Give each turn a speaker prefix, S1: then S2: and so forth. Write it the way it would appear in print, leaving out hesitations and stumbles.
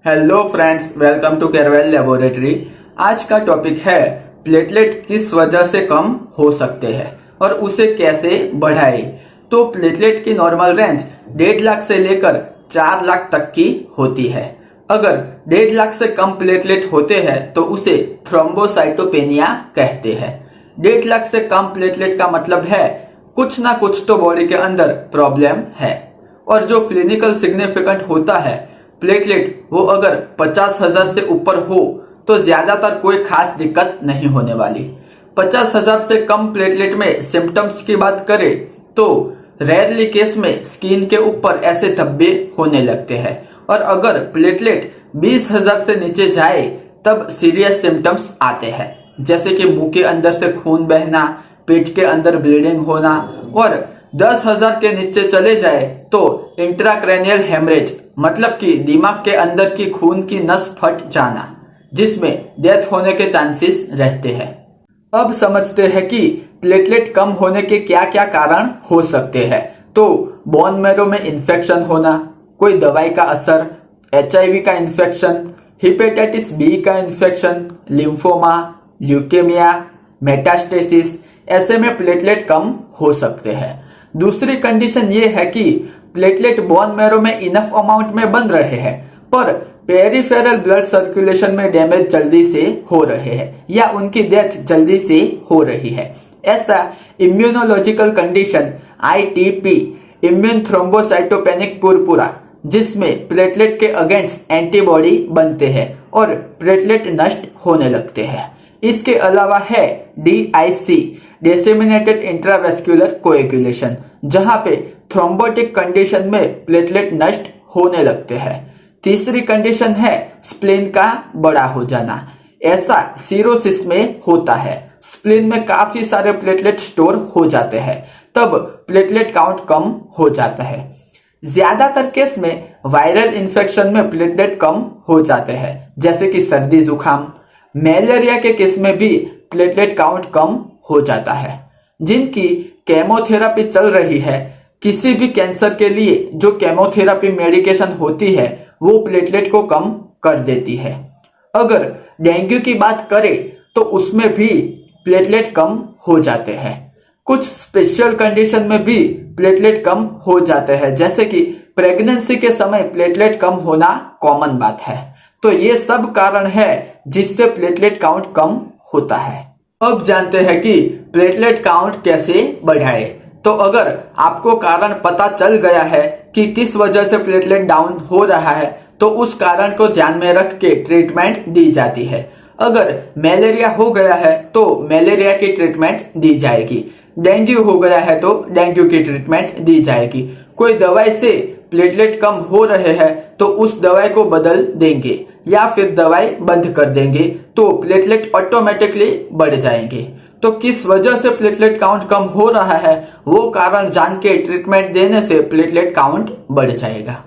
S1: Hello friends, welcome to केरवेल laboratory. आज का टॉपिक है प्लेटलेट किस वजह से कम हो सकते हैं और उसे कैसे बढ़ाए। तो प्लेटलेट की नॉर्मल रेंज 1.5 लाख से लेकर 4 लाख तक की होती है। अगर 1.5 लाख से कम प्लेटलेट होते हैं तो उसे थ्रोम्बोसाइटोपेनिया कहते हैं। 1.5 लाख से कम प्लेटलेट का मतलब है कुछ ना कुछ तो बॉडी के अंदर प्रॉब्लम है। और जो क्लिनिकल सिग्निफिकेंट होता है प्लेटलेट, वो अगर 50,000 से ऊपर हो तो ज्यादातर कोई खास दिक्कत नहीं होने वाली। 50,000 से कम प्लेटलेट में सिम्टम्स की बात करें तो रेयरली केस में स्किन के ऊपर ऐसे धब्बे होने लगते हैं, और अगर प्लेटलेट 20,000 से नीचे जाए तब सीरियस सिम्टम्स आते हैं, जैसे कि मुंह के अंदर से खून बहना, पेट के अंदर ब्लीडिंग होना, और 10,000 के नीचे चले जाए तो इंट्राक्रैनियल हेमरेज, मतलब कि दिमाग के अंदर की खून की नस फट जाना, जिसमें डेथ होने के चांसेस रहते हैं। अब समझते हैं कि प्लेटलेट कम होने के क्या क्या कारण हो सकते हैं। तो बोन मैरो में इन्फेक्शन होना, कोई दवाई का असर, HIV का इन्फेक्शन, हेपेटाइटिस बी का इन्फेक्शन, लिम्फोमा, ल्यूकेमिया, मेटास्टेसिस, ऐसे में प्लेटलेट कम हो सकते हैं। दूसरी कंडीशन ये है कि प्लेटलेट बोन मैरो में इनफ अमाउंट में बन रहे हैं पर पेरिफेरल ब्लड सर्कुलेशन में डैमेज जल्दी से हो रहे हैं या उनकी डेथ जल्दी से हो रही है। ऐसा immunological condition ITP, immune thrombocytopenic Purpura, जिसमें प्लेटलेट के अगेंस्ट एंटीबॉडी बनते हैं और प्लेटलेट नष्ट होने लगते हैं। इसके अलावा है DIC, डिसेमिनेटेड इंट्रावेस्कुलर कोएगुलेशन, जहां पे थ्रोम्बोटिक कंडीशन में प्लेटलेट नष्ट होने लगते हैं। तीसरी कंडीशन है स्प्लीन का बड़ा हो जाना। ऐसा सीरोसिस में होता है। स्प्लीन में काफी सारे प्लेटलेट स्टोर हो जाते हैं, तब प्लेटलेट काउंट कम हो जाता है। ज्यादातर केस में वायरल इन्फेक्शन में प्लेटलेट कम हो जाते हैं, जैसे कि सर्दी जुकाम। मलेरिया के केस में भी प्लेटलेट काउंट कम हो जाता है। जिनकी केमोथेरापी चल रही है, किसी भी कैंसर के लिए जो केमोथेरापी मेडिकेशन होती है वो प्लेटलेट को कम कर देती है। अगर डेंगू की बात करें तो उसमें भी प्लेटलेट कम हो जाते हैं। कुछ स्पेशल कंडीशन में भी प्लेटलेट कम हो जाते हैं, जैसे कि प्रेगनेंसी के समय प्लेटलेट कम होना कॉमन बात है। तो ये सब कारण है जिससे प्लेटलेट काउंट कम होता है। अब जानते हैं कि प्लेटलेट काउंट कैसे बढ़ाए। तो अगर आपको कारण पता चल गया है कि किस वजह से प्लेटलेट डाउन हो रहा है तो उस कारण को ध्यान में रख के ट्रीटमेंट दी जाती है। अगर मलेरिया हो गया है तो मलेरिया की ट्रीटमेंट दी जाएगी। डेंगू हो गया है तो डेंगू की ट्रीटमेंट दी जाएगी। कोई दवाई से प्लेटलेट कम हो रहे हैं तो उस दवाई को बदल देंगे या फिर दवाई बंद कर देंगे तो प्लेटलेट ऑटोमेटिकली बढ़ जाएंगे। तो किस वजह से प्लेटलेट काउंट कम हो रहा है वो कारण जान के ट्रीटमेंट देने से प्लेटलेट काउंट बढ़ जाएगा।